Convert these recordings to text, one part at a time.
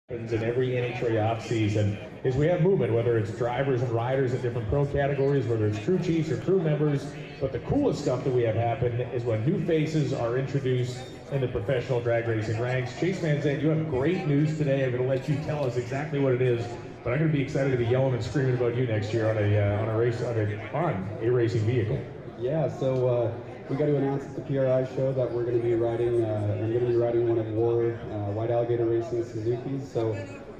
happens in every NHRA off-season is we have movement, whether it's drivers and riders in different pro categories, whether it's crew chiefs or crew members. But the coolest stuff that we have happen is when new faces are introduced in the professional drag racing ranks. Chase Van Sant, you have great news today. I'm going to let you tell us exactly what it is, but I'm going to be excited to be yelling and screaming about you next year on a racing vehicle. Yeah, so we got to announce at the PRI show that we're going to be riding. I'm going to be riding one of War White Alligator Racing Suzuki's. So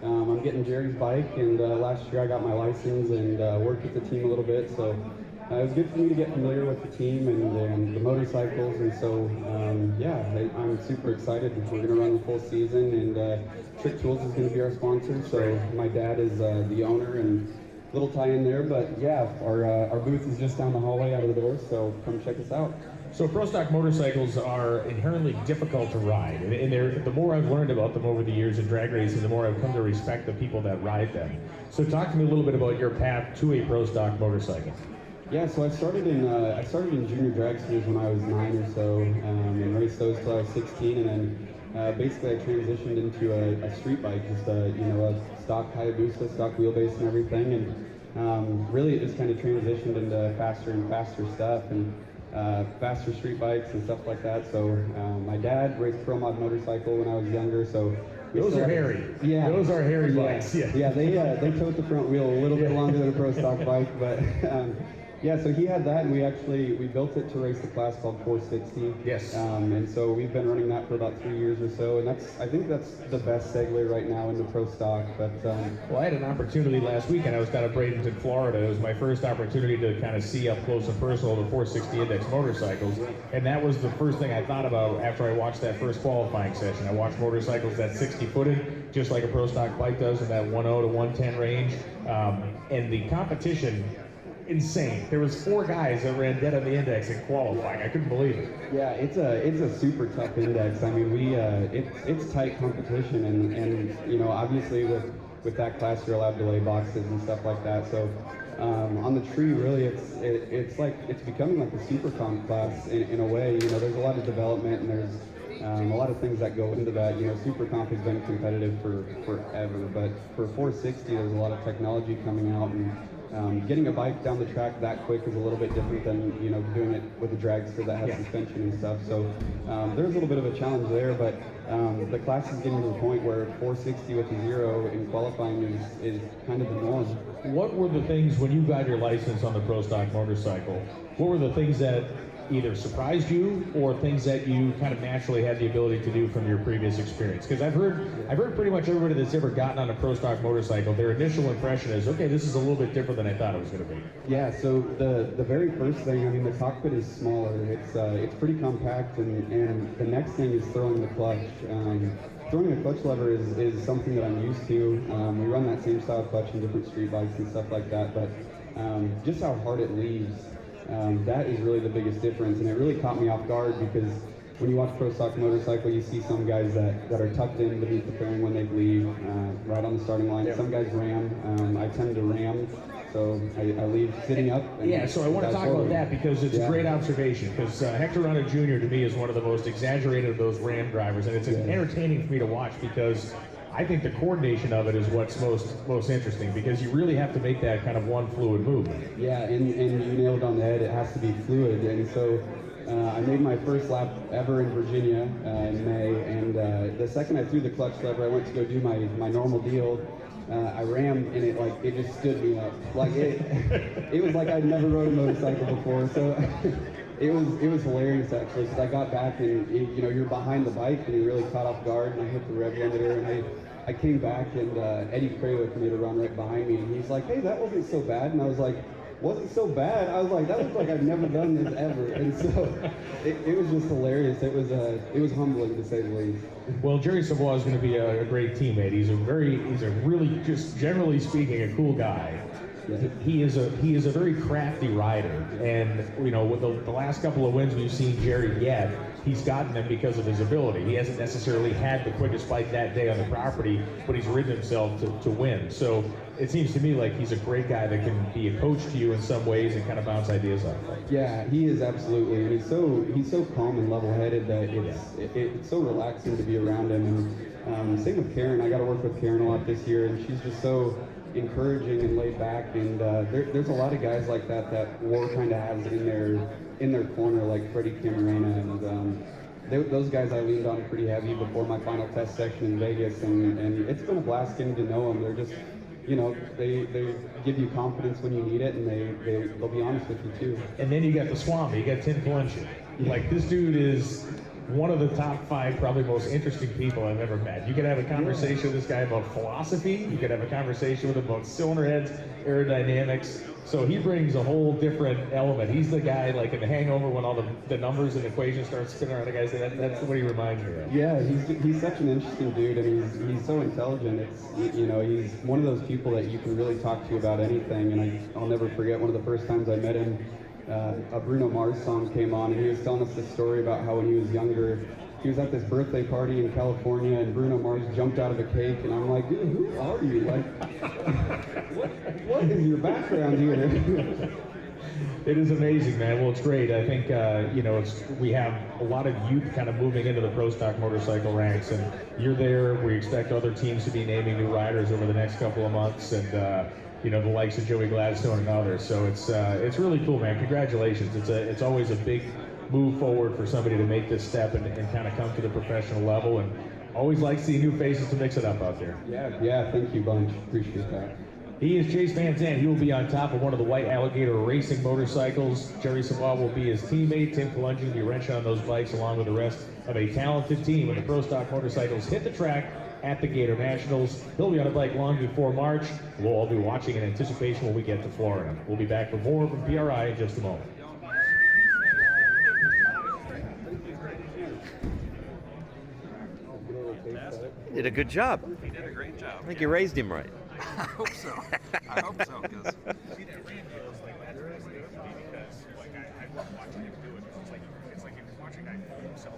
I'm getting Jerry's bike, and last year I got my license and worked with the team a little bit. So it was good for me to get familiar with the team and the motorcycles. And so yeah, I'm super excited. We're going to run the full season, and Trick Tools is going to be our sponsor. So my dad is the owner, and little tie in there, but yeah, our booth is just down the hallway out of the door, so come check us out. So pro stock motorcycles are inherently difficult to ride, and the more I've learned about them over the years in drag racing, the more I've come to respect the people that ride them. So talk to me a little bit about your path to a pro stock motorcycle. Yeah, so I started in junior drag series when I was 9 or so, and raced those till I was 16, and then basically I transitioned into a street bike, just a stock Hayabusa, stock wheelbase and everything, and really it just kind of transitioned into faster and faster stuff, and faster street bikes and stuff like that. So my dad raced pro mod motorcycle when I was younger, so those are hairy. Yeah, those are hairy bikes. Yeah, they tote the front wheel a little bit longer than a pro stock bike, but yeah, so he had that, and we built it to race the class called 460. Yes. And so we've been running that for about 3 years or so, and I think that's the best segue right now into pro stock. But well, I had an opportunity last weekend. I was down at Bradenton, Florida. It was my first opportunity to kind of see up close and personal the 460 index motorcycles, and that was the first thing I thought about after I watched that first qualifying session. I watched motorcycles that 60-footed, just like a pro stock bike does, in that 10 to 110 range, and the competition. Insane. There was 4 guys that ran dead on the index in qualifying. I couldn't believe it. Yeah, it's a super tough index. I mean, it's tight competition, and obviously with that class you're allowed delay boxes and stuff like that. So on the tree, really, it's becoming like a super comp class in a way. There's a lot of development, and there's a lot of things that go into that. Super comp has been competitive for forever, but for 460 there's a lot of technology coming out, and getting a bike down the track that quick is a little bit different than doing it with a dragster that has suspension and stuff. So there's a little bit of a challenge there, but the class is getting to the point where 460 with a 0 in qualifying is kind of the norm. What were the things when you got your license on the pro stock motorcycle? What were the things that either surprised you or things that you kind of naturally had the ability to do from your previous experience? Because I've heard pretty much everybody that's ever gotten on a pro stock motorcycle, their initial impression is, okay, this is a little bit different than I thought it was going to be. Yeah, so the very first thing, I mean, the cockpit is smaller. It's pretty compact, and the next thing is throwing the clutch. Throwing the clutch lever is something that I'm used to. We run that same style clutch in different street bikes and stuff like that, but just how hard it leaves, that is really the biggest difference, and it really caught me off guard, because when you watch pro stock motorcycle, you see some guys that are tucked in beneath the fairing when they leave, right on the starting line. Some guys ram. I tend to ram, so I leave sitting up. So I want to talk about that, because it's a great observation, because Hector Rana Jr. to me is one of the most exaggerated of those ram drivers, and it's entertaining for me to watch, because I think the coordination of it is what's most interesting, because you really have to make that kind of one fluid movement. Yeah, and you nailed it on the head. It has to be fluid, and so I made my first lap ever in Virginia in May, and the second I threw the clutch lever, I went to go do my normal deal. I rammed, and it just stood me up. Like it was like I'd never rode a motorcycle before, so. It was hilarious, actually, because I got back, and you're behind the bike, and you really caught off guard, and I hit the rev limiter, and I came back, and Eddie Kralick made a run right behind me, and he's like, hey, that wasn't so bad, and I was like, wasn't so bad? I was like, that looks like I've never done this ever, and so it was just hilarious. It was humbling, to say the least. Well, Jerry Savoie is going to be a great teammate. He's a really, just generally speaking, a cool guy. He is a very crafty rider, and with the last couple of wins we've seen Jerry get, he's gotten them because of his ability. He hasn't necessarily had the quickest bike that day on the property, but he's ridden himself to win. So it seems to me like he's a great guy that can be a coach to you in some ways and kind of bounce ideas off of. Yeah, he is absolutely, and he's so calm and level-headed that it's so relaxing to be around him. And Same with Karen. I got to work with Karen a lot this year, and she's just so encouraging and laid back. And there's a lot of guys like that War kind of has in their corner, like Freddie Camarena, and those guys I leaned on pretty heavy before my final test section in Vegas, and it's been a blast getting to know them. They're just, they give you confidence when you need it, and they'll be honest with you too. And then you got the Swami, you got Tim Kalunchi. Like, this dude is one of the top 5 probably most interesting people I've ever met. You could have a conversation with this guy about philosophy, you could have a conversation with him about cylinder heads, aerodynamics. So he brings a whole different element. He's the guy, like in The Hangover, when all the numbers and equations start spinning around, the guy said that's what he reminds me of. Yeah, he's such an interesting dude, and he's so intelligent. It's, he's one of those people that you can really talk to about anything. And I'll never forget one of the first times I met him. A Bruno Mars song came on, and he was telling us this story about how when he was younger, he was at this birthday party in California, and Bruno Mars jumped out of a cake, and I'm like, dude, who are you? Like, what is your background here? It is amazing, man. Well, it's great. I think, we have a lot of youth kind of moving into the pro stock motorcycle ranks, and you're there. We expect other teams to be naming new riders over the next couple of months, and the likes of Joey Gladstone and others. So it's really cool, man. Congratulations. It's always a big move forward for somebody to make this step and kind of come to the professional level, and always like seeing new faces to mix it up out there. Yeah, thank you, Bunch. Appreciate that. He is Chase Van Sant. He will be on top of one of the White Alligator racing motorcycles. Jerry Savoie will be his teammate. Tim Kalungi will be wrenching on those bikes along with the rest of a talented team when the pro stock motorcycles hit the track at the Gator Nationals. He'll be on a bike long before March. We'll all be watching in anticipation when we get to Florida. We'll be back with more from PRI in just a moment. Did a good job. He did a great job. I think you raised him right. I hope so. I hope so, because Watching him do it, it's like he was watching a guy pull himself